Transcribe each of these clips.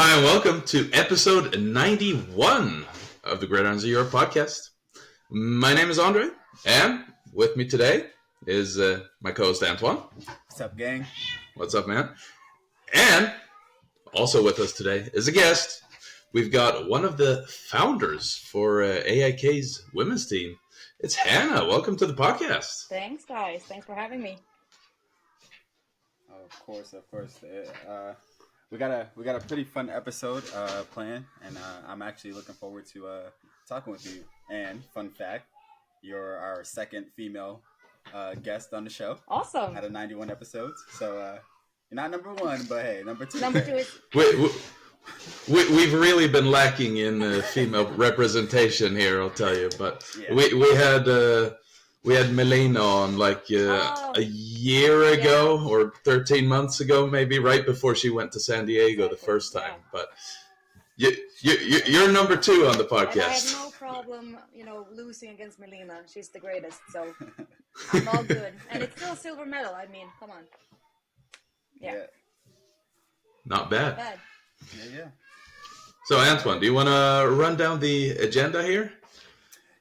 Hi, and welcome to episode 91 of the Gridiron Zero podcast. My name is Andre, and with me today is my co-host Antoine. What's up, gang? What's up, man? And also with us today is a guest. We've got one of the founders for AIK's women's team. It's Hannah. Welcome to the podcast. Thanks, guys. Thanks for having me. Oh, of course. We got a pretty fun episode planned, and I'm actually looking forward to talking with you. And fun fact, you're our second female guest on the show. Awesome. Out of 91 episodes, so you're not number one, but hey, number two. Number two is. We've really been lacking in female representation here, I'll tell you. But yeah. we had Melina on like a year ago or 13 months ago, maybe right before she went to San Diego the first time. But you're number two on the podcast. And I have no problem, losing against Melina. She's the greatest, so I'm all good. And it's still a silver medal. I mean, come on. Yeah. Not bad. Not bad. Yeah. So, Antoine, do you want to run down the agenda here?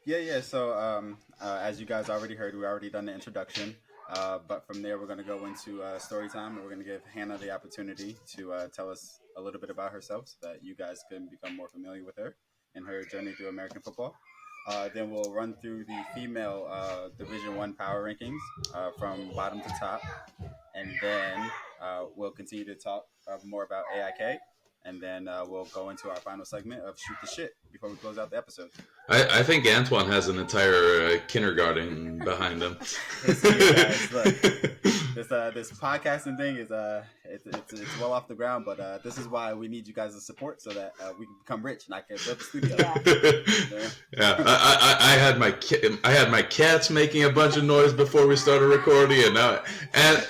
Yeah. So, as you guys already heard, we already done the introduction. But from there, we're going to go into story time, and we're going to give Hannah the opportunity to tell us a little bit about herself so that you guys can become more familiar with her and her journey through American football. Then we'll run through the female Division I power rankings from bottom to top. And then we'll continue to talk more about AIK. And then we'll go into our final segment of Shoot the Shit before we close out the episode. I think Antoine has an entire kindergarten behind him. This podcasting thing is it's well off the ground, but this is why we need you guys' support so that we can become rich and I can build the studio. Yeah. I had my cats making a bunch of noise before we started recording, and now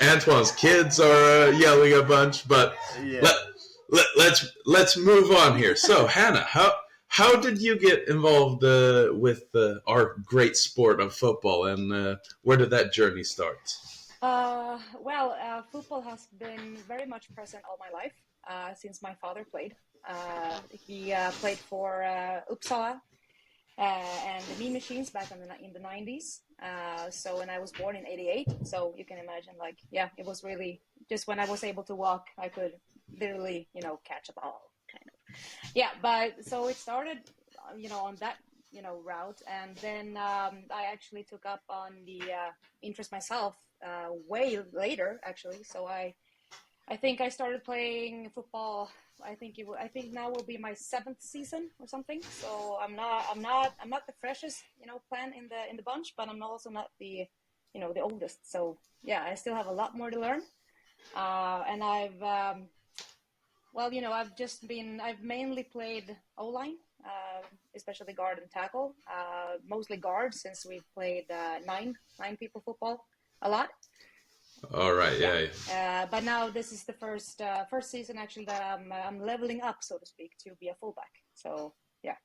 Antoine's kids are yelling a bunch. But let's move on here. So Hannah, how did you get involved with our great sport of football, and where did that journey start? Football has been very much present all my life since my father played. He played for Uppsala and the Mean Machines back in the 90s. So when I was born in 88, so you can imagine, it was really just when I was able to walk, I could literally, catch a ball, kind of. Yeah, but so it started, on that, route. And then I actually took up on the interest myself way later, actually. So I think I started playing football. I think now will be my 7th season or something. So I'm not the freshest, plant in the bunch, but I'm also not the oldest. So yeah, I still have a lot more to learn. And I've mainly played O-line, especially guard and tackle, mostly guard since we've played nine people football a lot. All right, yeah. But now this is the first season actually that I'm leveling up, so to speak, to be a fullback. So yeah,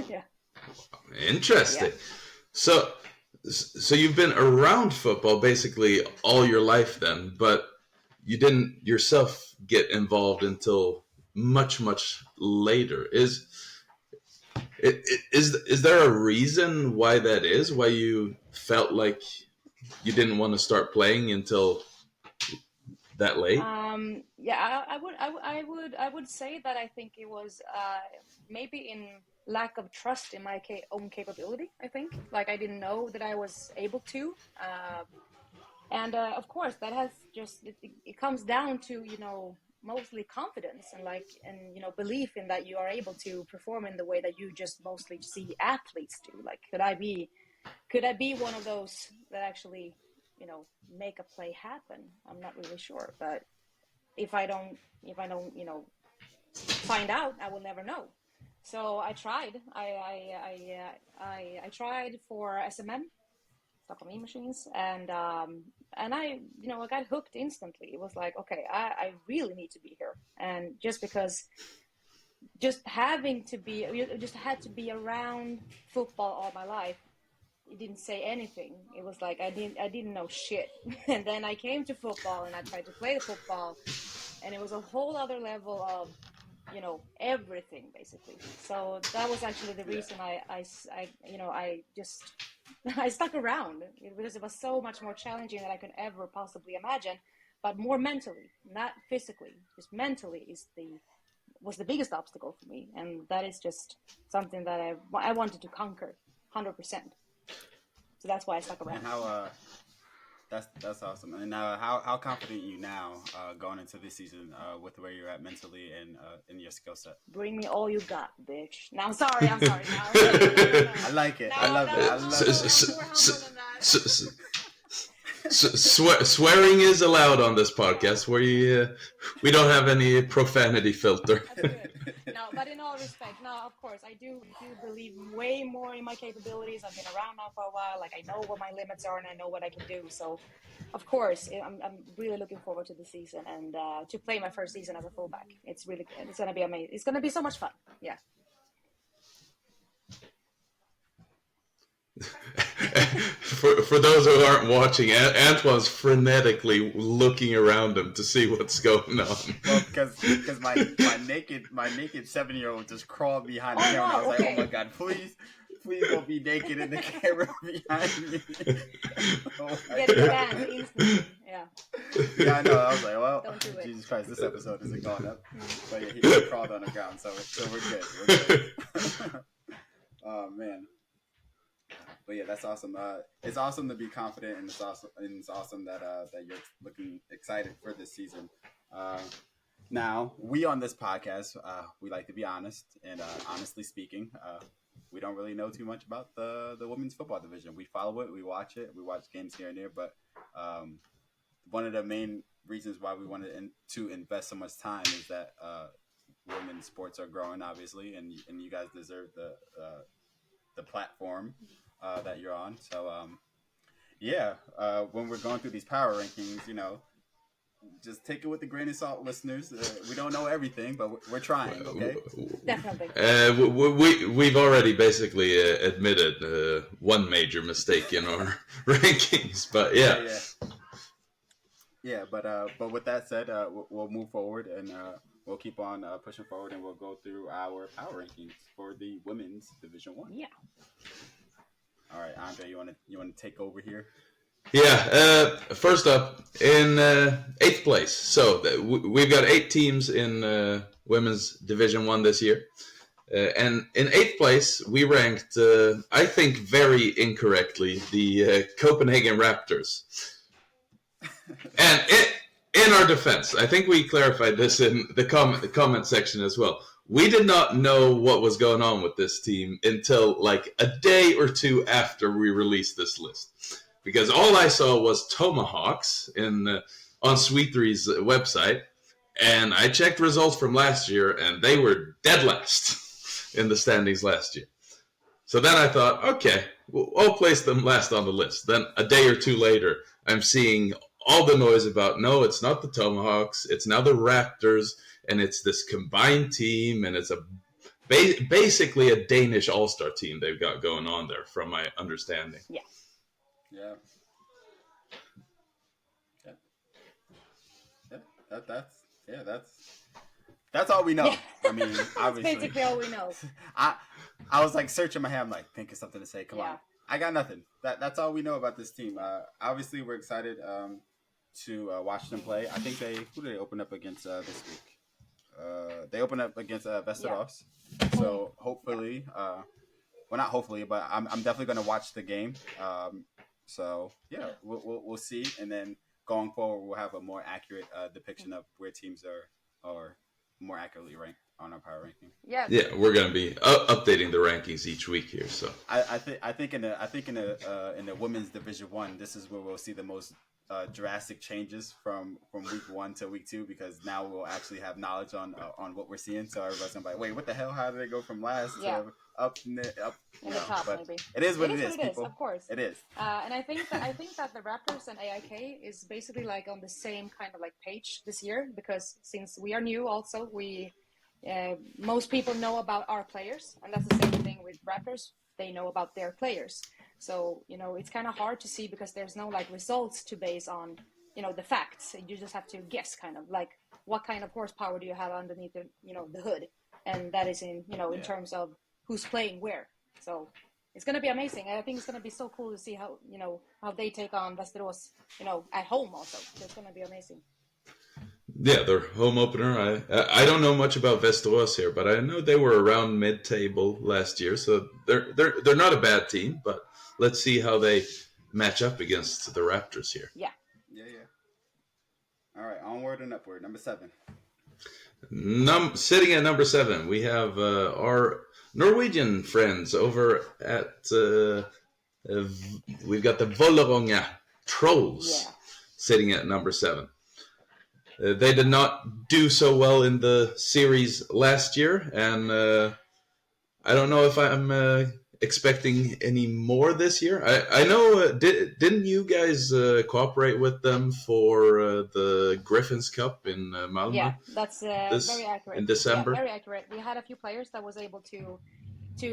yeah. Interesting. Yeah. So you've been around football basically all your life then, but you didn't yourself get involved until much later. Is there a reason why that is? Why you felt like you didn't want to start playing until that late? I would say that I think it was maybe in lack of trust in my own capability. I think I didn't know that I was able to. And of course, that has it comes down to mostly confidence and belief in that you are able to perform in the way that you just mostly see athletes do. Could I be one of those that actually make a play happen? I'm not really sure, but if I don't find out, I will never know. So I tried. I tried for SMM. Stockholm Mean Machines, and I got hooked instantly. It was like, okay, I really need to be here, and just because just had to be around football all my life, it didn't say anything. It was like I didn't know shit. And then I came to football and I tried to play the football, and it was a whole other level of everything basically. So that was actually the reason I just I stuck around, because it was so much more challenging than I could ever possibly imagine, but more mentally, not physically, just mentally was the biggest obstacle for me, and that is just something that I wanted to conquer 100%. So that's why I stuck around. And how that's awesome. And how confident are you now going into this season with where you're at mentally and in your skill set? Bring me all you got, bitch. No, I'm sorry. No. I like it. I love it. I love it. Swearing is allowed on this podcast. We don't have any profanity filter. That's good. No, but in all respect, no, of course, I do believe way more in my capabilities. I've been around now for a while. Like, I know what my limits are and I know what I can do. So, of course, I'm really looking forward to the season and to play my first season as a fullback. It's going to be amazing. It's going to be so much fun. Yeah. For those who aren't watching, Antoine's frenetically looking around him to see what's going on. Well, because my naked 7-year-old just crawled behind the camera. I was like, oh my god, please don't be naked in the camera behind me. Get banned instantly. Yeah, I know. I was like, well, Jesus Christ, this episode isn't going up. But yeah, he crawled on the ground, so we're good. We're good. Oh man. But yeah, that's awesome. It's awesome to be confident, and it's awesome that you're looking excited for this season. Now, we on this podcast, we like to be honest, and honestly speaking, we don't really know too much about the women's football division. We follow it, we watch games here and there, but one of the main reasons why we wanted to invest so much time is that women's sports are growing, obviously, and you guys deserve the platform that you're on. So, when we're going through these power rankings, just take it with a grain of salt, listeners. We don't know everything, but we're trying, okay? Definitely. We've already basically admitted one major mistake in our rankings, but yeah. Yeah, but with that said, we'll move forward and we'll keep on pushing forward, and we'll go through our power rankings for the women's Division 1. Yeah. All right, Andre, you want to take over here? Yeah. First up, in 8th place. So we've got 8 teams in women's Division 1 this year. And in 8th place, we ranked, I think very incorrectly, the Copenhagen Raptors. And in our defense, I think we clarified this in the comment section as well. We did not know what was going on with this team until like a day or two after we released this list. Because all I saw was Tomahawks on Sweet Three's website, and I checked results from last year, and they were dead last in the standings last year. So then I thought, okay, I'll place them last on the list. Then a day or two later, I'm seeing all the noise about, no, it's not the Tomahawks, it's now the Raptors, and it's this combined team, and it's basically a Danish all-star team they've got going on there, from my understanding. Yeah. That's all we know. I mean, obviously. That's basically all we know. I was like searching my head, I'm like thinking something to say. Come on, I got nothing. That's all we know about this team. Obviously, we're excited to watch them play. I think who did they open up against this week? They opened up against Vesterås. So hopefully, well, not hopefully, but I'm definitely going to watch the game. So yeah, we'll see, and then going forward, we'll have a more accurate depiction of where teams are more accurately ranked on our power ranking. Yeah, we're going to be updating the rankings each week here. So I think in the women's Division 1, this is where we'll see the most drastic changes from week 1 to week 2, because now we'll actually have knowledge on what we're seeing. So everybody's gonna be like, wait, what the hell? How did they go from last to up in the top? But maybe it is what it is, people. Of course, it is. And I think that the Raptors and AIK is basically like on the same kind of like page this year, because since we are new, also most people know about our players, and that's the same thing with Raptors. They know about their players. So, it's kind of hard to see, because there's no like results to base on the facts. You just have to guess, kind of like what kind of horsepower do you have underneath the hood, and that is in terms of who's playing where. So it's going to be amazing. I think it's going to be so cool to see how they take on Västerås, at home also. So it's going to be amazing. Yeah, their home opener. I don't know much about Västerås here, but I know they were around mid-table last year, so they're not a bad team. But let's see how they match up against the Raptors here. Yeah. All right, onward and upward. Number 7. Sitting at number 7, we have our Norwegian friends over at. We've got the Vålerenga Trolls sitting at number 7. They did not do so well in the series last year, and I don't know if I'm expecting any more this year. I know, didn't you guys cooperate with them for the Griffins Cup in Malmö? Yeah, that's very accurate. In December? Yeah, very accurate. We had a few players that was able to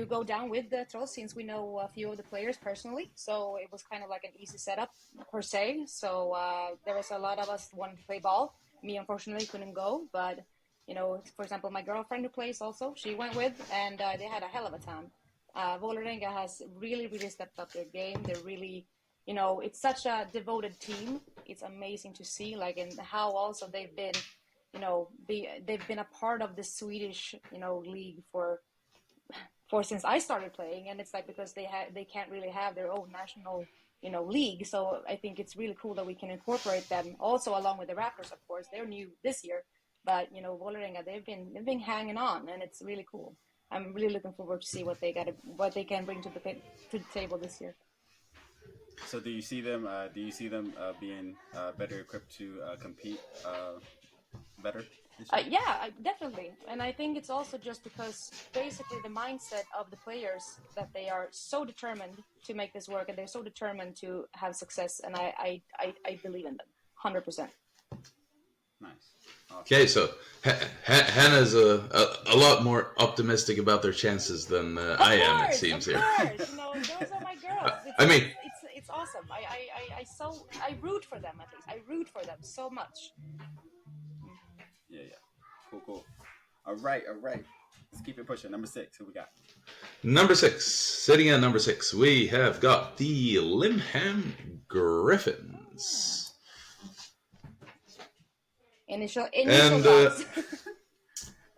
go down with the Trolls, since we know a few of the players personally. So it was kind of like an easy setup per se. So there was a lot of us wanting to play ball. Me, unfortunately, couldn't go. But, for example, my girlfriend who plays also, she went with, and they had a hell of a time. Vålerenga has really, really stepped up their game. They're really, it's such a devoted team. It's amazing to see, and how also they've been, they've been a part of the Swedish, league for since I started playing, and it's because they can't really have their own national league. So I think it's really cool that we can incorporate them also along with the Raptors. Of course, they're new this year, but Vålerenga, they've been hanging on, and it's really cool. I'm really looking forward to see what they can bring to the table this year. So do you see them being better equipped to compete better? Yeah, definitely. And I think it's also just because basically the mindset of the players, that they are so determined to make this work, and they're so determined to have success. And I believe in them 100%. Nice. Awesome. Okay, so Hannah's a lot more optimistic about their chances than I am, it seems here. Of course, those are my girls. It's awesome. I root for them, at least. I root for them so much. Yeah. Cool. All right. Let's keep it pushing. Number 6, who we got? Number 6, sitting at number 6, we have got the Limham Griffins. Initial thoughts.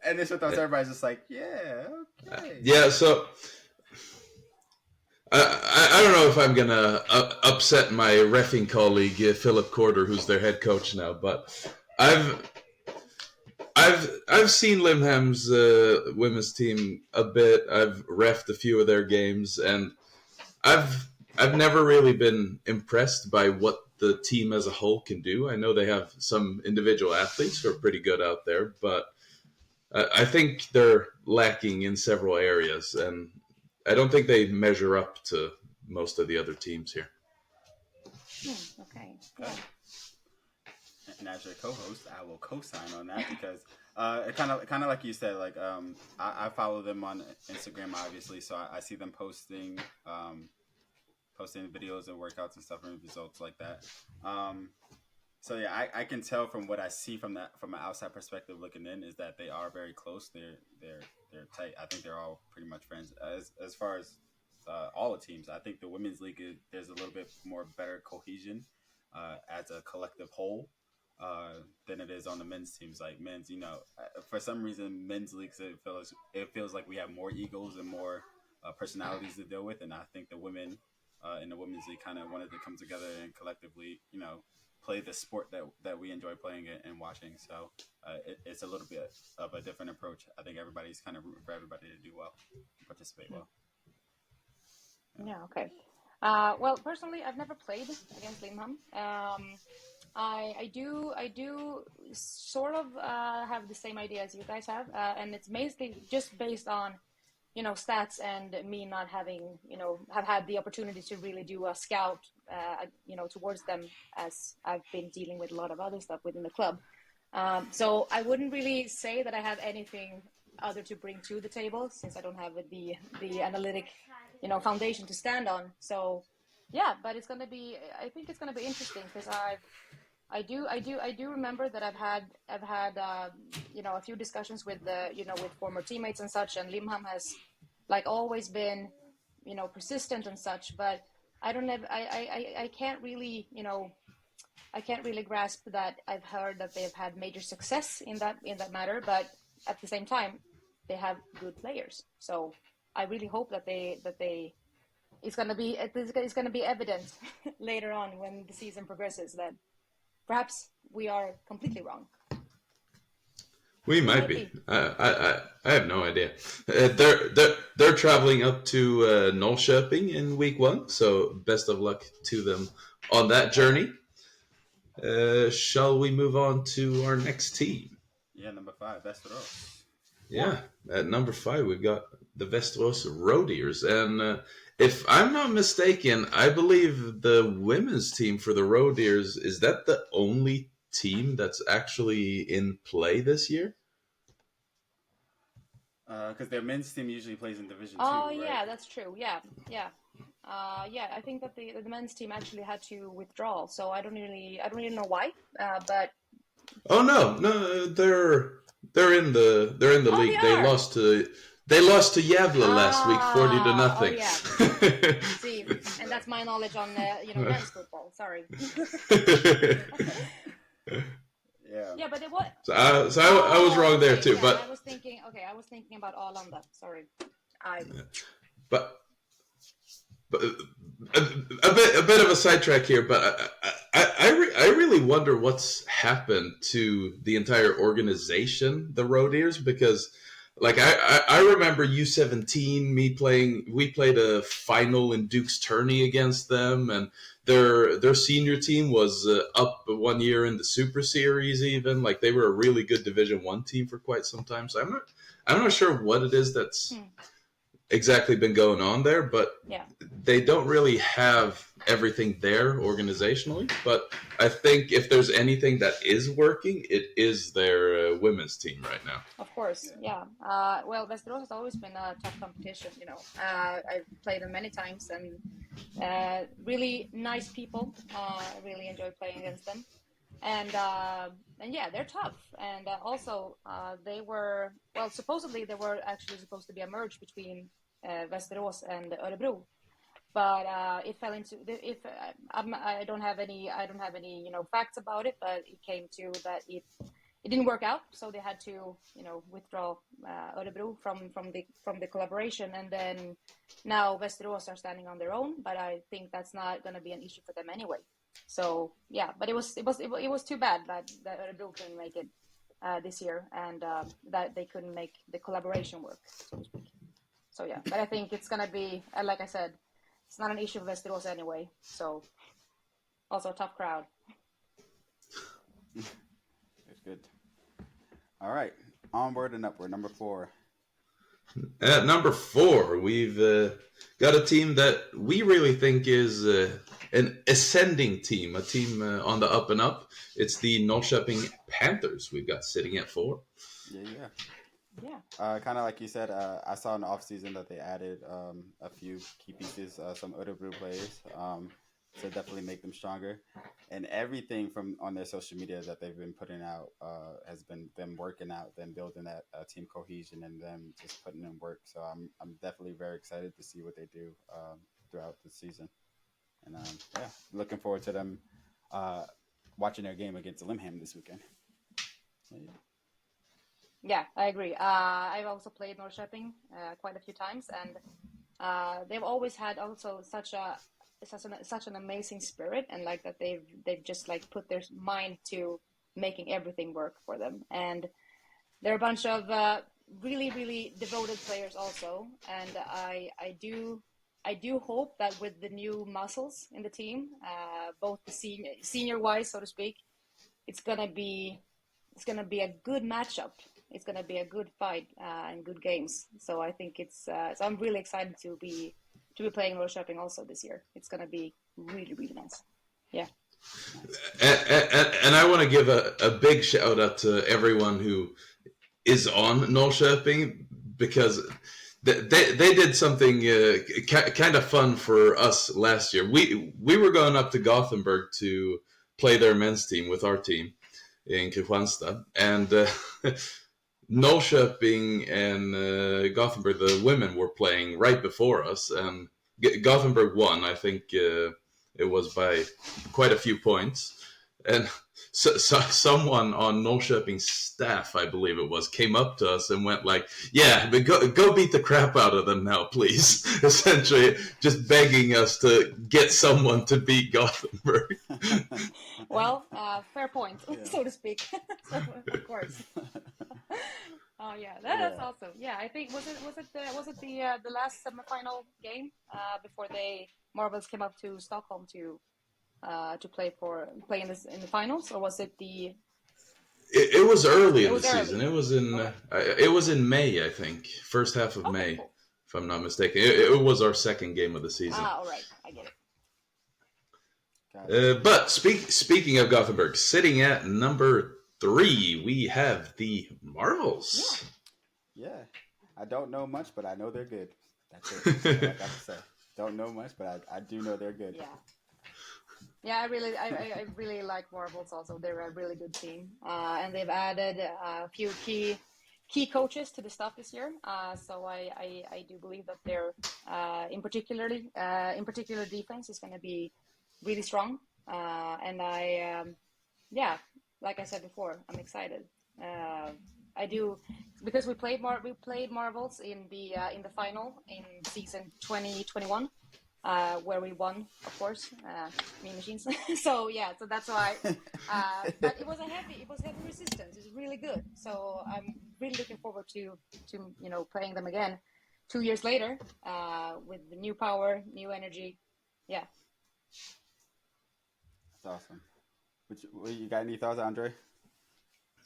Initial thoughts. Everybody's just like, yeah, okay. Yeah. So I don't know if I'm gonna upset my reffing colleague Philip Corder, who's their head coach now, but I've seen Limham's women's team a bit. I've reffed a few of their games, and I've never really been impressed by what the team as a whole can do. I know they have some individual athletes who are pretty good out there, but I think they're lacking in several areas, and I don't think they measure up to most of the other teams here. Okay. Yeah. And as your co-host, I will co-sign on that because it kind of like you said, I follow them on Instagram, obviously, so I see them posting videos of workouts and stuff and results like that. So yeah, I can tell from what I see from an outside perspective looking in is that they are very close. They're tight. I think they're all pretty much friends. As far as all the teams, I think the women's league there's a little bit more better cohesion as a collective whole than it is on the men's teams. Like men's, for some reason, men's leagues it feels like we have more egos and more personalities to deal with, and I think the women in the women's league kind of wanted to come together and collectively, play the sport that we enjoy playing and watching. So it's a little bit of a different approach. I think everybody's kind of rooting for everybody to do well, participate well. Yeah. Okay. Well, personally, I've never played against Limham. I do sort of have the same idea as you guys have, and it's basically just based on stats and me not having have had the opportunity to really do a scout towards them, as I've been dealing with a lot of other stuff within the club. So I wouldn't really say that I have anything other to bring to the table, since I don't have the analytic foundation to stand on. So yeah, but I think it's gonna be interesting, because I do remember that I've had a few discussions with with former teammates and such, and Limham has like always been persistent and such, but I don't have I can't really I can't really grasp that. I've heard that they've had major success in that matter, but at the same time they have good players, so I really hope that they it's going to be evident later on when the season progresses that perhaps we are completely wrong. We might be. I have no idea. They're traveling up to Norrköping in week 1, so best of luck to them on that journey. Shall we move on to our next team? Yeah, number 5, Västerås. Yeah, at number 5 we've got the Västerås Roadiers, and if I'm not mistaken, I believe the women's team for the Roadiers, is that the only team that's actually in play this year? Because their men's team usually plays in Division 2, Oh, right? yeah, that's true. Yeah. I think that the men's team actually had to withdraw, so I don't really know why. But oh no, they're in the league. They lost to Gävle last week, 40-0. Oh yeah. See, and that's my knowledge on men's football. Sorry. Yeah. Yeah, but it was. So I was wrong there too. Yeah, but I was thinking about Arlanda. Sorry. But a bit of a sidetrack here, but I really wonder what's happened to the entire organization, the Roadiers, because like I remember U17 we played a final in Duke's Tourney against them, and their senior team was up 1 year in the Super Series even. Like they were a really good Division 1 team for quite some time. So I'm not sure what it is that's exactly been going on there, but they don't really have everything there organizationally. But I think if there's anything that is working, it is their women's team right now. Of course, yeah. Well, Västerås has always been a tough competition. I've played them many times, and really nice people. I really enjoy playing against them, and yeah, they're tough. And also, supposedly they were actually supposed to be a merge between Västerås and Örebro, but it fell into. I don't have any facts about it, but it came to that it didn't work out, so they had to withdraw Örebro from the collaboration, and then now Västerås are standing on their own. But I think that's not going to be an issue for them anyway. So yeah, but it was too bad that Örebro couldn't make it this year, and that they couldn't make the collaboration work, so to speak. So yeah, but I think it's going to be, like I said, it's not an issue for Västerås anyway. So also a tough crowd. Good. All right, onward and upward. Number 4. At number 4, we've got a team that we really think is an ascending team, a team on the up and up. It's the Norrköping Panthers we've got sitting at 4. Yeah. Kind of like you said, I saw in the offseason that they added a few key pieces, some Örebro players, to definitely make them stronger. And everything from on their social media that they've been putting out has been them working out, them building that team cohesion, and them just putting in work. So I'm definitely very excited to see what they do throughout the season. And looking forward to them watching their game against Limham this weekend. Yeah, I agree. I've also played Norrköping quite a few times, and they've always had also such an amazing spirit, and like that they've just like put their mind to making everything work for them. And they're a bunch of really, really devoted players also. And I do hope that with the new muscles in the team, both the senior wise, so to speak, it's gonna be a good matchup. It's gonna be a good fight and good games. So I think so I'm really excited to be playing Norrköping also this year. It's gonna be really, really nice. Yeah. And I want to give a big shout out to everyone who is on Norrköping, because they did something kind of fun for us last year. We were going up to Gothenburg to play their men's team with our team in Kristianstad, and Norrköping and Gothenburg, the women were playing right before us, and Gothenburg won. I think it was by quite a few points. And so someone on Norrköping's staff, I believe it was, came up to us and went like, "Yeah, but go beat the crap out of them now, please." Essentially, just begging us to get someone to beat Gothenburg. Well, fair point, so to speak. So, of course. Oh yeah, that's awesome. Yeah, I think was it the last semifinal game before Marbles came up to Stockholm to play in the finals, or was it the? It was early in the season. It was in it was in May, I think, first half of May, cool. if I'm not mistaken. It was our second game of the season. All right, I get it. But speaking of Gothenburg, sitting at number 3, we have the Marvels. Yeah. I don't know much, but I know they're good. That's it. That's all I got to say. Don't know much, but I do know they're good. Yeah, I really like Marvels also. They're a really good team, and they've added a few key coaches to the staff this year. So I do believe that they're in particular defense is going to be really strong. And like I said before, I'm excited. I do, because we played Marvels in the final in season 2021. Where we won, of course, Mean Machines. So that's why. But it was heavy resistance. It's really good. So I'm really looking forward to playing them again 2 years later with the new power, new energy. Yeah. That's awesome. You got any thoughts, Andre?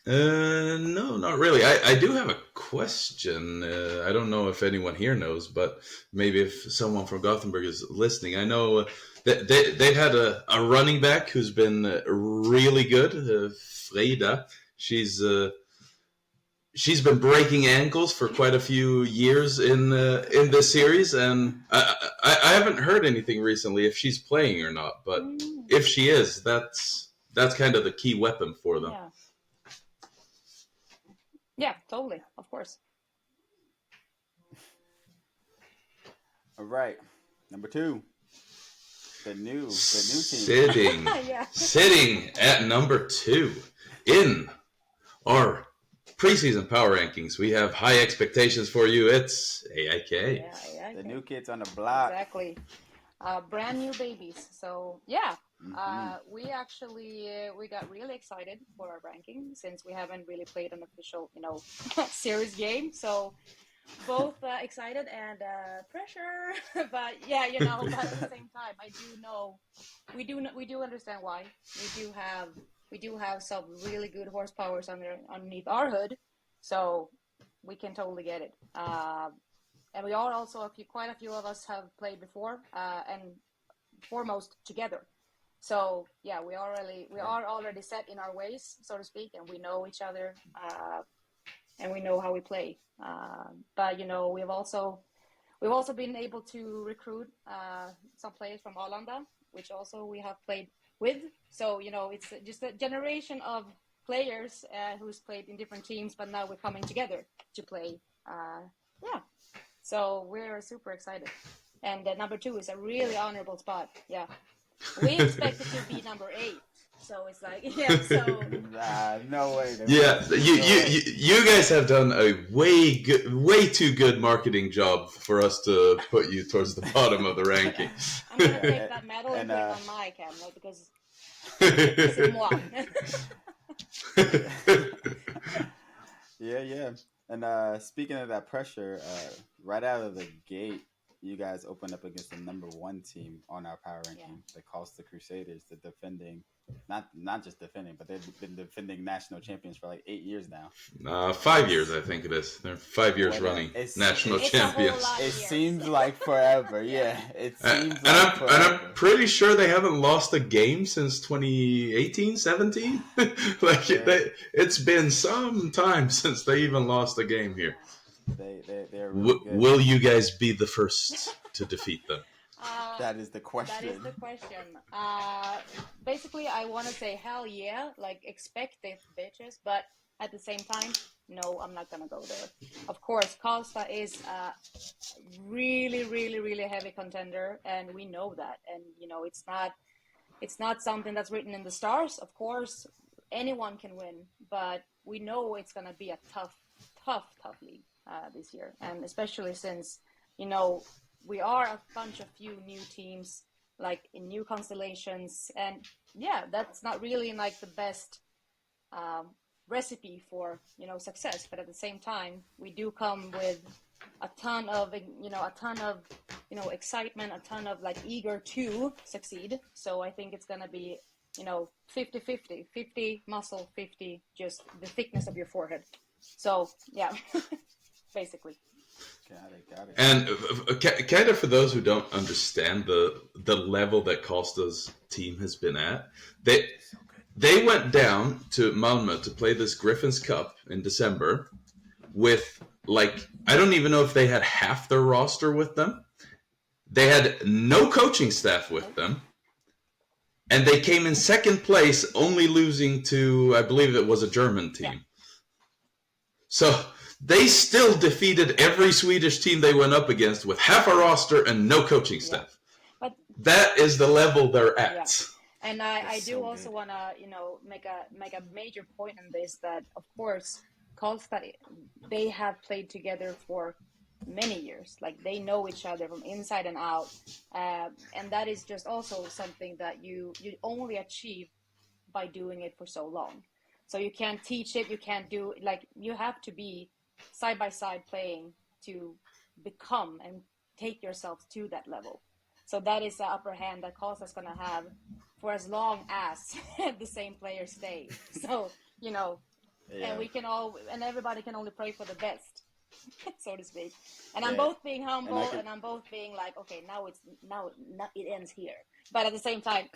No, not really. I do have a question. I don't know if anyone here knows, but maybe if someone from Gothenburg is listening. I know that they've had a running back who's been really good, Frida. She's been breaking ankles for quite a few years in this series, and I haven't heard anything recently if she's playing or not. But if she is, that's kind of the key weapon for them. Yeah. Yeah, totally. Of course. All right. Number 2. The new team. Sitting at number 2 in our preseason power rankings. We have high expectations for you. It's AIK. Yeah, AIK. The new kids on the block. Exactly. Brand new babies. So yeah. Mm-hmm. We got really excited for our ranking since we haven't really played an official, series game. So both excited and pressure, but yeah, but at the same time, I do know we do understand why. We do have some really good horsepowers underneath our hood, so we can totally get it. And we are also quite a few of us have played before, and foremost together. So yeah, we are already set in our ways, so to speak, and we know each other, and we know how we play. But we've also been able to recruit some players from Arlanda, which also we have played with. So it's just a generation of players who's played in different teams, but now we're coming together to play. So we're super excited. And number 2 is a really honorable spot. Yeah. We expected to be number 8, so it's like no way. Yeah, you guys have done a way too good marketing job for us to put you towards the bottom of the ranking. I'm gonna take that medal and put it on my camera because c'est moi. Yeah. And speaking of that pressure, right out of the gate, you guys opened up against the number 1 team on our power ranking, the Costa Crusaders, the defending, not just defending, but they've been defending national champions for like 8 years now. 5 years, I think it is. They're 5 years running national champions. It seems like forever. Yeah, it seems forever. And I'm pretty sure they haven't lost a game since 2018, 17. It's been some time since they even lost a game here. They're really good. Will you guys be the first to defeat them? That is the question. That is the question. Basically, I want to say hell yeah, like expect it, bitches. But at the same time, no, I'm not gonna go there. Of course, Karlstad is a really, really, really heavy contender, and we know that. And it's not something that's written in the stars. Of course, anyone can win, but we know it's gonna be a tough, tough, tough league this year, and especially since we are a bunch of few new teams, like in new constellations, and yeah, that's not really like the best recipe for success. But at the same time, we do come with a ton of excitement, a ton of like eager to succeed. So I think it's gonna be 50-50, 50 muscle, 50 just the thickness of your forehead. So yeah, basically. Got it. And kind of for those who don't understand the level that Costa's team has been at, they went down to Malmö to play this Griffins Cup in December with, like, I don't even know if they had half their roster with them. They had no coaching staff with them. And they came in second place, only losing to, I believe it was a German team. Yeah. So they still defeated every Swedish team they went up against with half a roster and no coaching staff. Yeah. But that is the level they're at. Yeah. And I do so also want to, make a major point in this, that of course, Karlstad, they have played together for many years. Like, they know each other from inside and out. And that is just also something that you only achieve by doing it for so long. So you can't teach it. You can't do, like, you have to be side by side playing to become and take yourself to that level. So that is the upper hand that Karlstad is going to have for as long as the same players stay. So, yeah. And we can and everybody can only pray for the best, so to speak. And I'm both being humble and I'm both being like, okay, now it ends here. But at the same time,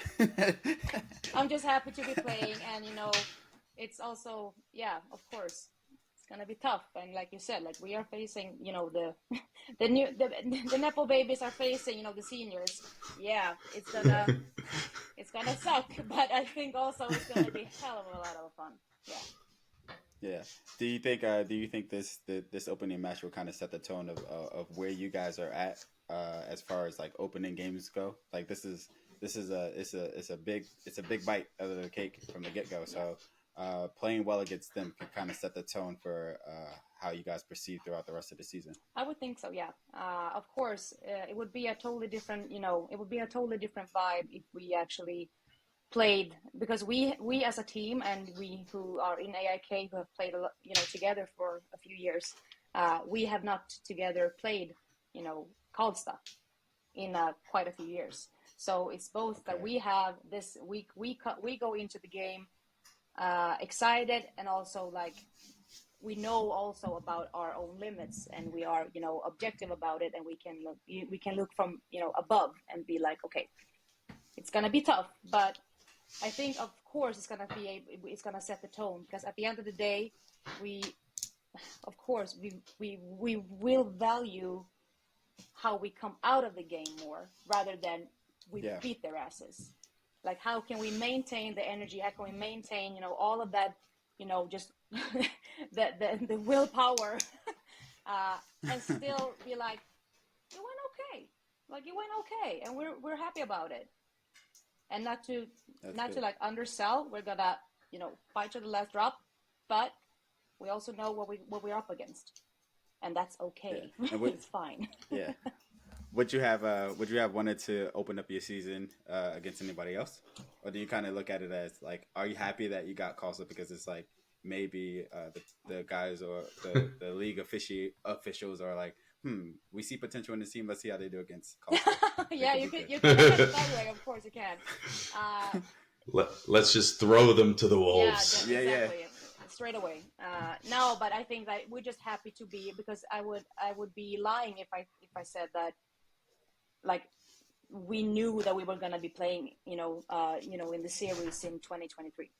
I'm just happy to be playing, and it's also, yeah, of course, it's gonna be tough. And like you said, like, we are facing, the Nepo babies are facing, the seniors. Yeah, it's gonna suck, but I think also it's gonna be a hell of a lot of fun. Yeah. Yeah. Do you think this opening match will kind of set the tone of where you guys are at as far as like opening games go? Like, this is a big bite of the cake from the get go. So playing well against them can kind of set the tone for how you guys proceed throughout the rest of the season. I would think so. Yeah. Of course, it would be a totally different vibe if we actually played, because we as a team, and we who are in AIK, who have played a lot, together for a few years, we have not together played, Karlstad in quite a few years. So it's both that we have this week, we go into the game excited, and also like we know also about our own limits, and we are objective about it, and we can look from above and be like, okay, it's gonna be tough, but I think, of course, it's gonna set the tone, because at the end of the day, we will value how we come out of the game more, rather than we beat their asses. Like, how can we maintain the energy? How can we maintain all of that, just the willpower, and still be like, you went okay, and we're happy about it. And not to like undersell. We're gonna fight to the last drop, but we also know what we're up against, and that's okay. Yeah. And it's fine. Yeah. Would you have wanted to open up your season against anybody else, or do you kind of look at it as like, are you happy that you got called up because it's like maybe the guys or the league officials are like, we see potential in the team. Let's see how they do against Karlstad. Yeah, you can look at it that way. Of course, you can. Let's just throw them to the wolves. Yeah, exactly. Straight away. No, but I think that we're just happy to be, because I would be lying if I said that, like, we knew that we were gonna be playing, in the series in 2023.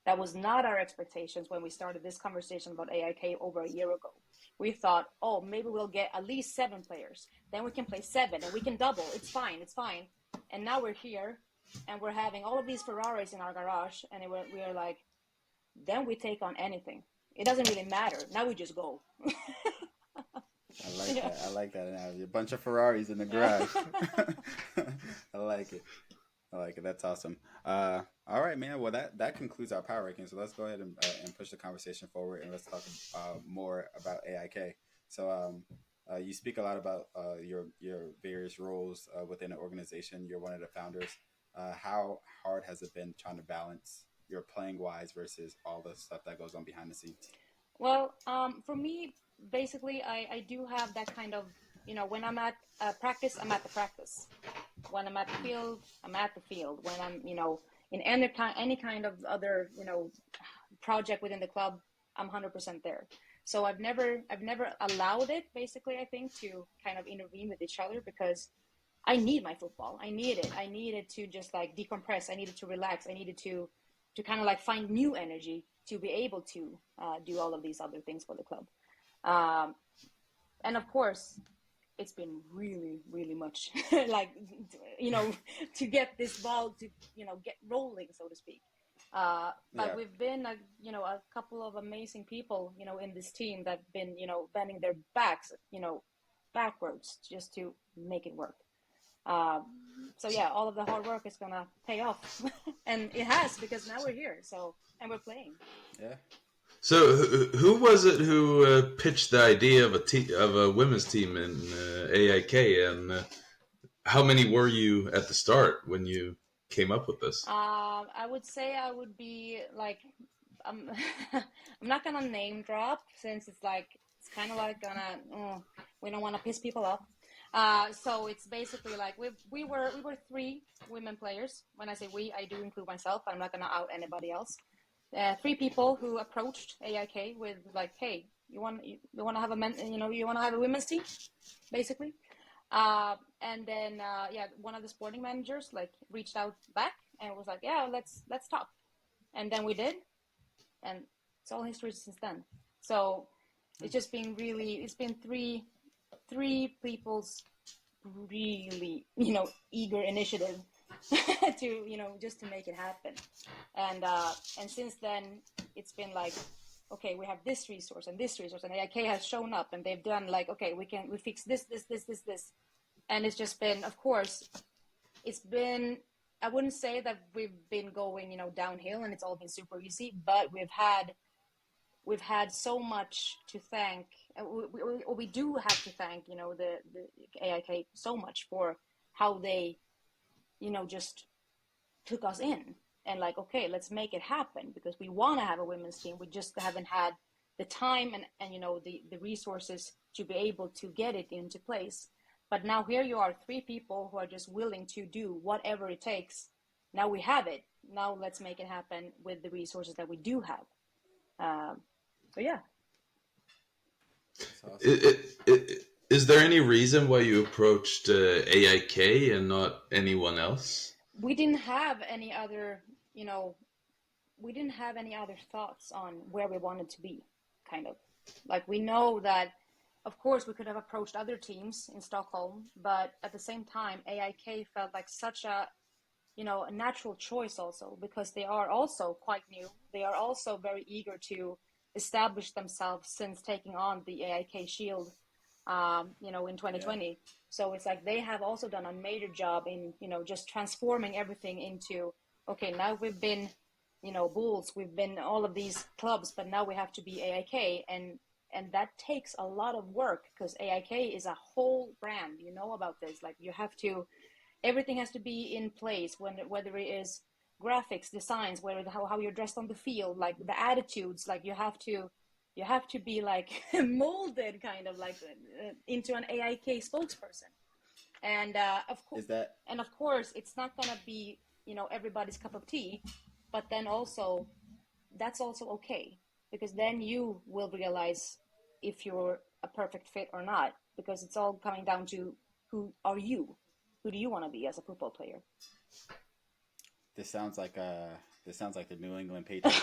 That was not our expectations when we started this conversation about AIK over a year ago. We thought, oh, maybe we'll get at least 7 players. Then we can play 7 and we can double. It's fine. And now we're here and we're having all of these Ferraris in our garage. And we're like, then we take on anything. It doesn't really matter. Now we just go. I like that. I like that analogy. A bunch of Ferraris in the garage. I like it. That's awesome. All right, man. Well, that concludes our power ranking. So let's go ahead and push the conversation forward, and let's talk more about AIK. So you speak a lot about your various roles within an organization. You're one of the founders. How hard has it been trying to balance your playing wise versus all the stuff that goes on behind the scenes? Well, for me, basically, I do have that kind of, when I'm at practice, I'm at the practice. When I'm at the field, I'm at the field. When I'm, in any kind of other, project within the club, I'm 100% there. So I've never allowed it, basically, I think, to kind of intervene with each other, because I need my football. I need it. I needed to just like decompress. I needed to relax. I needed to kind of like find new energy to be able to do all of these other things for the club. And of course, it's been really, really much like, to get this ball to, get rolling, so to speak. But we've been, a couple of amazing people, in this team that have been, bending their backs, backwards just to make it work. So yeah, all of the hard work is gonna pay off, and it has, because now we're here. So, and we're playing. Yeah. So who was it who pitched the idea of a women's team in AIK, and how many were you at the start when you came up with this? I would say I would be like, I'm not gonna name drop, since it's kind of like we don't want to piss people off. So it's basically like we were 3 women players. When I say we, I do include myself. I'm not gonna out anybody else. 3 people who approached AIK with like, hey, you want to have you want to have a women's team, basically. And then one of the sporting managers like reached out back and was like, yeah, let's talk. And then we did, and it's all history since then. So it's just been it's been three people's really, eager initiative to, just to make it happen. And since then it's been like, okay, we have this resource and AIK has shown up, and they've done like, okay, we fix this. And it's just been, of course, it's been, I wouldn't say that we've been going, downhill and it's all been super easy, but we've had so much to thank. We do have to thank, the AIK so much for how they, just took us in and like, okay, let's make it happen, because we want to have a women's team. We just haven't had the time and the resources to be able to get it into place. But now here you are, 3 people who are just willing to do whatever it takes. Now we have it. Now let's make it happen with the resources that we do have. So yeah. Awesome. Is there any reason why you approached AIK and not anyone else? We didn't have any other, thoughts on where we wanted to be, kind of. Like, we know that, of course, we could have approached other teams in Stockholm, but at the same time, AIK felt like such a natural choice also, because they are also quite new. They are also very eager to establish themselves since taking on the AIK Shield, in 2020. Yeah. So it's like they have also done a major job in, just transforming everything into, okay, now we've been, Bulls, we've been all of these clubs, but now we have to be AIK. And that takes a lot of work, because AIK is a whole brand, about this. Like, everything has to be in place, whether it is graphics, designs, how you're dressed on the field, like the attitudes, like you have to be like molded kind of like into an AIK spokesperson. And of course it's not gonna be everybody's cup of tea, but then also that's also okay, because then you will realize if you're a perfect fit or not, because it's all coming down to who do you want to be as a football player. This sounds like the New England Patriots.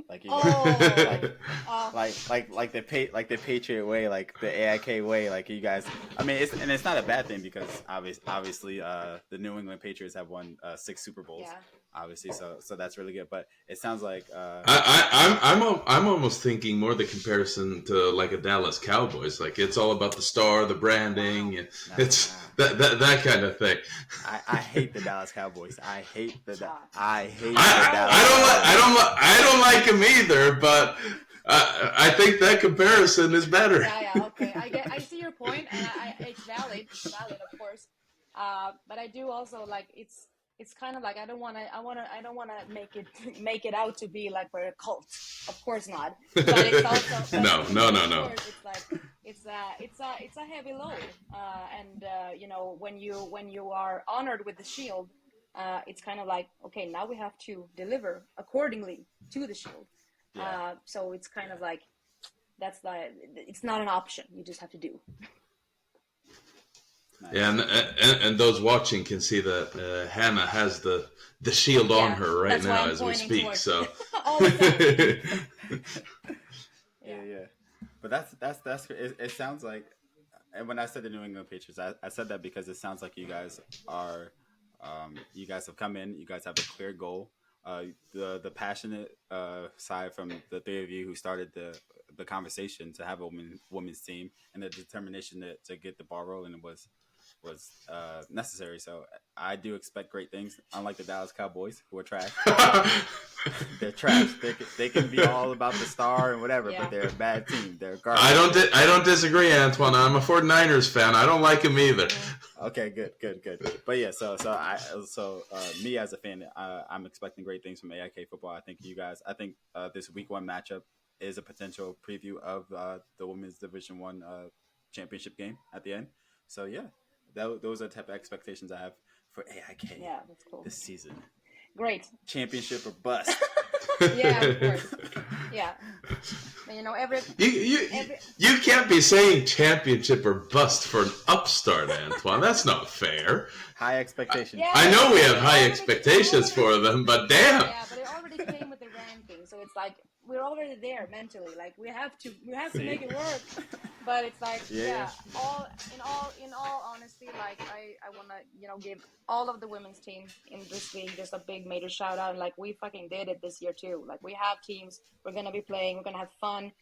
Like you Oh, like the Patriot way, like the AIK way, like you guys. I mean, it's not a bad thing because obviously the New England Patriots have won 6 Super Bowls, yeah. obviously, so that's really good. But it sounds like I'm almost thinking more the comparison to like a Dallas Cowboys. Like it's all about the star, the branding, Wow. and nah, it's that kind of thing. I hate the Dallas Cowboys. I hate the Oh, Dallas Cowboys. I don't like him either, but I think that comparison is better. yeah. Okay, I see your point, and it's valid. It's valid, of course. But I do also like it's kind of like I don't want to make it out to be like we're a cult. Of course not. But it's also No, of no. course it's like it's a heavy load. And you know, when you are honored with the shield, it's kind of like, okay, now we have to deliver accordingly to the shield. Yeah. So it's kind of like it's not an option. You just have to do. Nice. Yeah, and those watching can see that Hannah has the shield on her right now as we speak. So all the time. Yeah. But that's it sounds like, and when I said the New England Patriots, I said that because it sounds like you guys are, you guys have come in, you guys have a clear goal. The passionate side from the three of you who started the conversation to have a women's team, and the determination to get the ball rolling was necessary. So I do expect great things. Unlike the Dallas Cowboys, who are trash. They're trash. They can be all about the star and whatever, Yeah. but they're a bad team. They're garbage. I don't disagree, Antoine. I'm a 49ers fan. I don't like him either. Okay, good. But yeah, so me as a fan, I'm expecting great things from AIK football. I think this week 1 matchup is a potential preview of the women's Division 1 championship game at the end. So yeah, those are the type of expectations I have for AIK. Yeah, that's cool. This season. Great. Championship or bust. Yeah, of course. Yeah. You know, you can't be saying championship or bust for an upstart, Antoine. That's not fair. High expectations. Yeah, I know we have high expectations for them, but damn. Yeah, but it already came with the ranking, so it's like we're already there mentally. Like we have to make it work. But it's like in all honesty, like I want to give all of the women's team in this league just a big major shout out. Like we fucking did it this year too. Like we have teams, we're gonna be playing, we're gonna have fun.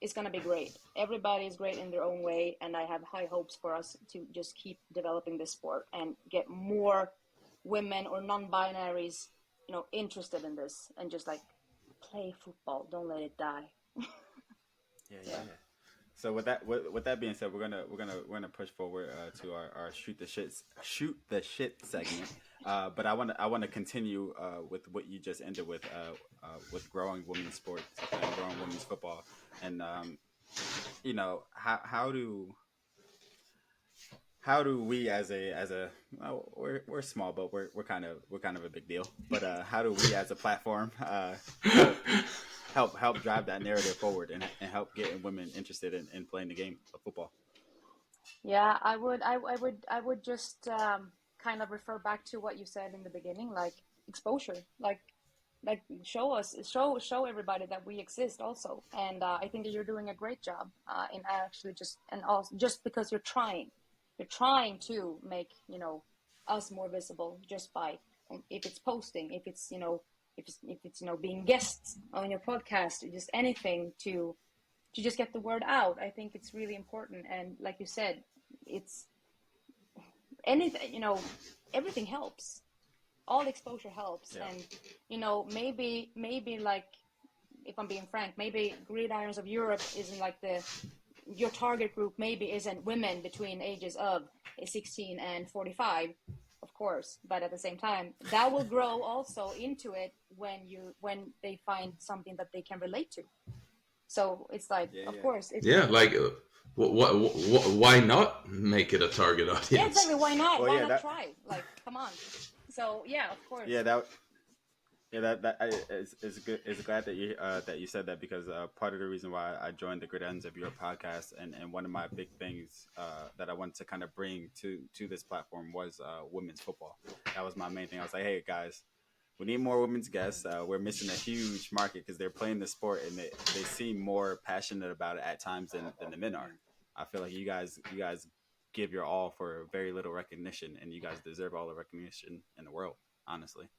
It's gonna be great. Everybody is great in their own way, and I have high hopes for us to just keep developing this sport and get more women or non-binaries, interested in this and just like play football. Don't let it die. Yeah. So with that being said, we're gonna push forward to our shoot the shit segment. But I want to continue with what you just ended with growing women's sports and growing women's football, and how do we as a we're small, but we're kind of a big deal. But how do we as a platform help drive that narrative forward and help get women interested in playing the game of football? Yeah, I would just kind of refer back to what you said in the beginning, like exposure, like show everybody that we exist also. And I think that you're doing a great job in actually just because you're trying to make us more visible just by if it's posting, if it's being guests on your podcast, just anything to just get the word out. I think it's really important. And like you said, it's anything, everything helps. All exposure helps. Yeah. And maybe like, if I'm being frank, maybe Gridirons of Europe isn't like your target group maybe isn't women between ages of 16 and 45, of course, but at the same time that will grow also into it when they find something that they can relate to. So it's like, of course, like why not make it a target audience? Yeah, exactly. Why not? Well, why not try? Like, come on. So yeah, of course. It's good. It's glad that you said that, because part of the reason why I joined the Gridirons of Europe podcast, and one of my big things that I wanted to kind of bring to this platform was women's football. That was my main thing. I was like, hey guys, We need more women's guests. We're missing a huge market because they're playing the sport and they seem more passionate about it at times than the men are. I feel like you guys give your all for very little recognition, and you guys deserve all the recognition in the world, honestly.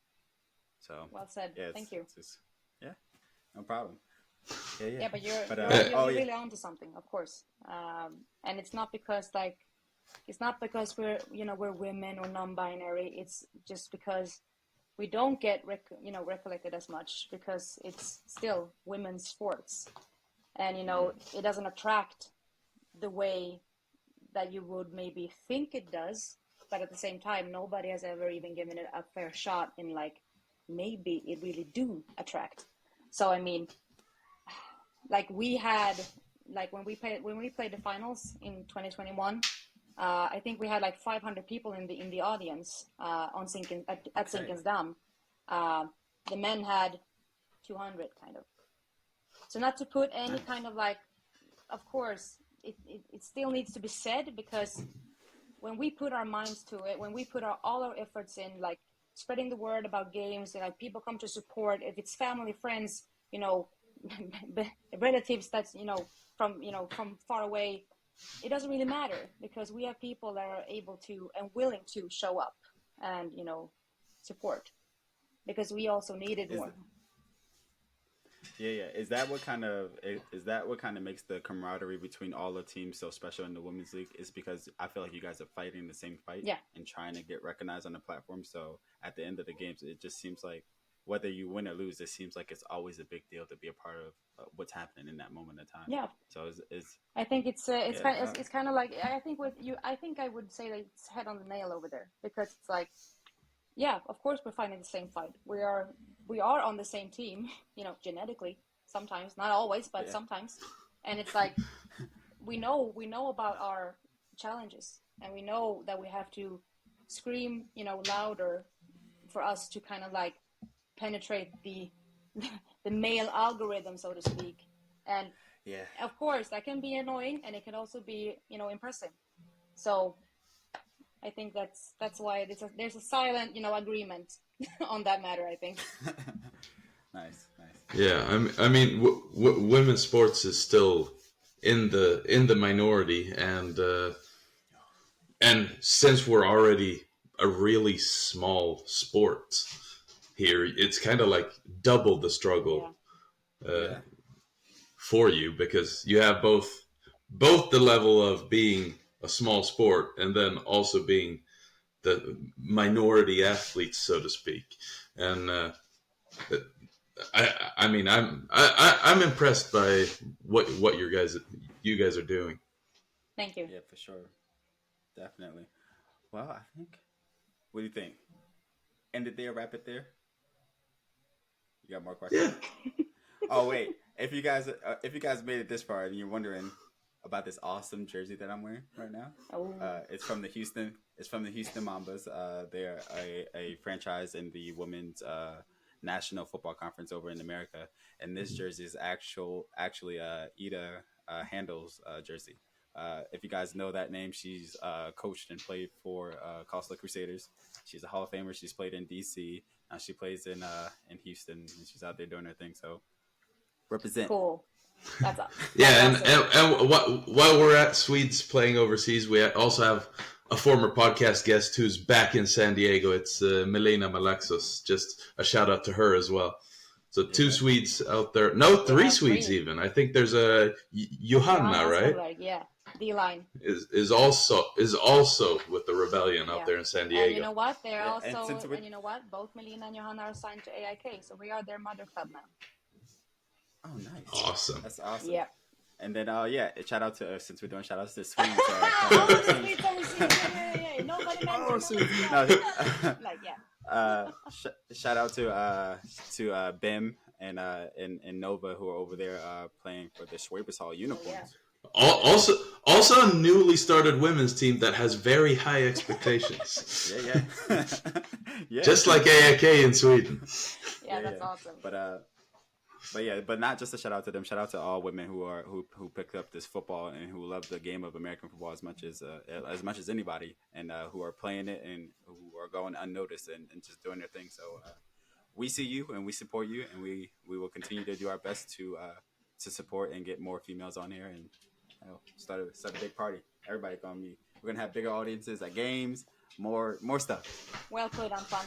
So Well said. yeah, Thank you. yeah, no problem. Yeah, yeah. Yeah, but you're But you're yeah, really onto something, of course. And it's not because like it's not because we're women or non-binary. It's just because we don't get recollected as much because it's still women's sports, and it doesn't attract the way that you would maybe think it does. But at the same time, nobody has ever even given it a fair shot in like maybe it really do attract. So I mean, like we had like when we played the finals in 2021. I think we had like 500 people in the audience on at Zinkens Dam. The men had 200 kind of. So not to put any kind of like, of course, it still needs to be said because when we put our minds to it, when we put all our efforts in, like spreading the word about games, and like people come to support, if it's family, friends, relatives that's from far away, it doesn't really matter because we have people that are able to and willing to show up and support because we also need it more. Yeah, yeah. Is that what kind of makes the camaraderie between all the teams so special in the women's league? Is because I feel like you guys are fighting the same fight, yeah, and trying to get recognized on the platform. So at the end of the games, it just seems like whether you win or lose, it seems like it's always a big deal to be a part of what's happening in that moment of time. Yeah. So is I think it's kind of like I think with you. I think I would say that it's head on the nail over there because it's like, yeah, of course we're fighting the same fight. We are on the same team, genetically sometimes, not always, but sometimes. And it's like we know about our challenges, and we know that we have to scream, louder for us to kind of like penetrate the the male algorithm, so to speak. And of course that can be annoying, and it can also be impressive. So I think that's why there's a silent agreement on that matter, I think. nice. Yeah, I mean, women's sports is still in the minority, and since we're already a really small sport here, it's kind of like double the struggle for you because you have both the level of being a small sport and then also being the minority athletes, so to speak. And I mean, I'm impressed by what you guys are doing. Thank you. Yeah, for sure, definitely. Well, I think. What do you think? End it there, wrap it there. You got more questions? Yeah. Oh wait, if you guys made it this far and you're wondering about this awesome jersey that I'm wearing right now, it's from the Houston. It's from the Houston Mambas. They're a franchise in the women's National Football Conference over in America, and this jersey is actually Ida Handel's jersey. If you guys know that name, she's coached and played for Coastal Crusaders. She's a Hall of Famer. She's played in DC. Now she plays in Houston, and she's out there doing her thing. So represent. Cool. That's yeah, awesome. And while we're at Swedes playing overseas, we also have a former podcast guest who's back in San Diego. It's Milena Malaxos. Just a shout out to her as well. So two Swedes out there. No, three Swedes even. I think there's a Johanna, right? Yeah, D-line is also with the Rebellion out there in San Diego. And you know what? They're also, and you know what? Both Melina and Johanna are signed to AIK, so we are their mother club now. Oh, nice! Awesome. That's awesome. Yeah. And then, shout out to since we're doing shout outs to Swedes. Nobody mentioned. Shout out to Bim and Nova who are over there playing for the Schwabersall Unicorns. Also a newly started women's team that has very high expectations. Yeah. Just like AIK in Sweden. Yeah, that's awesome. But not just a shout out to them. Shout out to all women who picked up this football and who love the game of American football as much as anybody, and who are playing it and who are going unnoticed and just doing their thing. So we see you and we support you, and we will continue to do our best to support and get more females on here and start a big party. Everybody gonna be. We're gonna have bigger audiences at games, more stuff. Well put, Antoine.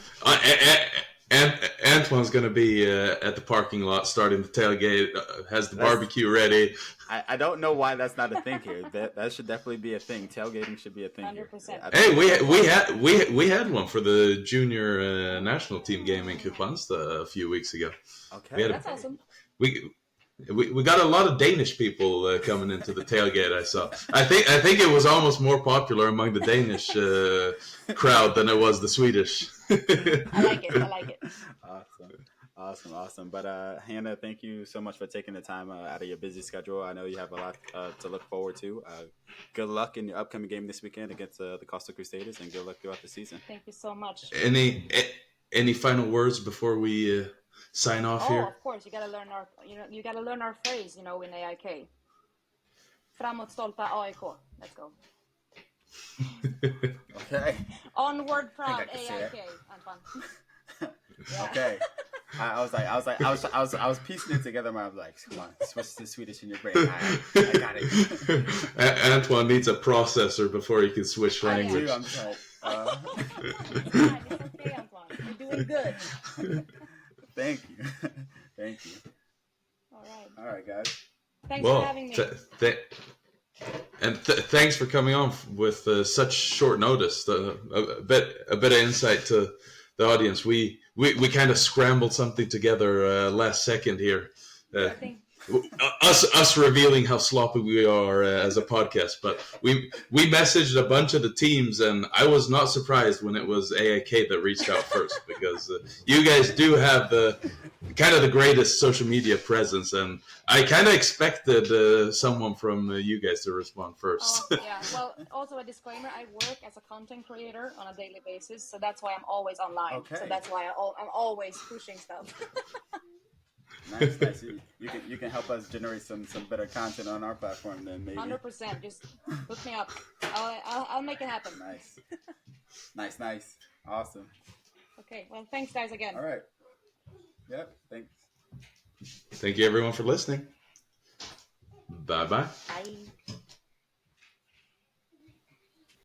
And Antoine's going to be at the parking lot starting the tailgate, has the barbecue ready. I don't know why that's not a thing here. That should definitely be a thing. Tailgating should be a thing 100%. Here. Hey, we had one for the junior national team game in Kristianstad a few weeks ago. Okay, that's awesome. We got a lot of Danish people coming into the tailgate. I saw. I think it was almost more popular among the Danish crowd than it was the Swedish. I like it. Awesome. But Hannah, thank you so much for taking the time out of your busy schedule. I know you have a lot to look forward to. Good luck in your upcoming game this weekend against the Coastal Crusaders, and good luck throughout the season. Thank you so much. Any final words before we sign off here? Of course, you gotta learn our phrase, in AIK. Framåt stolta AIK. Let's go. Okay. Onward proud AIK, Antoine. Yeah. Okay. I was piecing it together. I was like, come on, switch to Swedish in your brain. I got it. Antoine needs a processor before he can switch language. I'm sorry. It's okay, Antoine. You're doing good. Thank you. All right, guys. Thanks for having me. Thanks for coming on with such short notice. A bit of insight to the audience. We kind of scrambled something together last second here. Us revealing how sloppy we are as a podcast, but we messaged a bunch of the teams, and I was not surprised when it was AIK that reached out first, because you guys do have the greatest social media presence, and I kind of expected someone from you guys to respond first. Yeah. Well, also a disclaimer: I work as a content creator on a daily basis, so that's why I'm always online. Okay. So that's why I'm always pushing stuff. Nice. You can help us generate some better content on our platform then, maybe. 100%. Just hook me up. I'll make it happen. Nice. Awesome. Okay. Well, thanks, guys, again. All right. Yep. Thanks. Thank you, everyone, for listening. Bye-bye. Bye.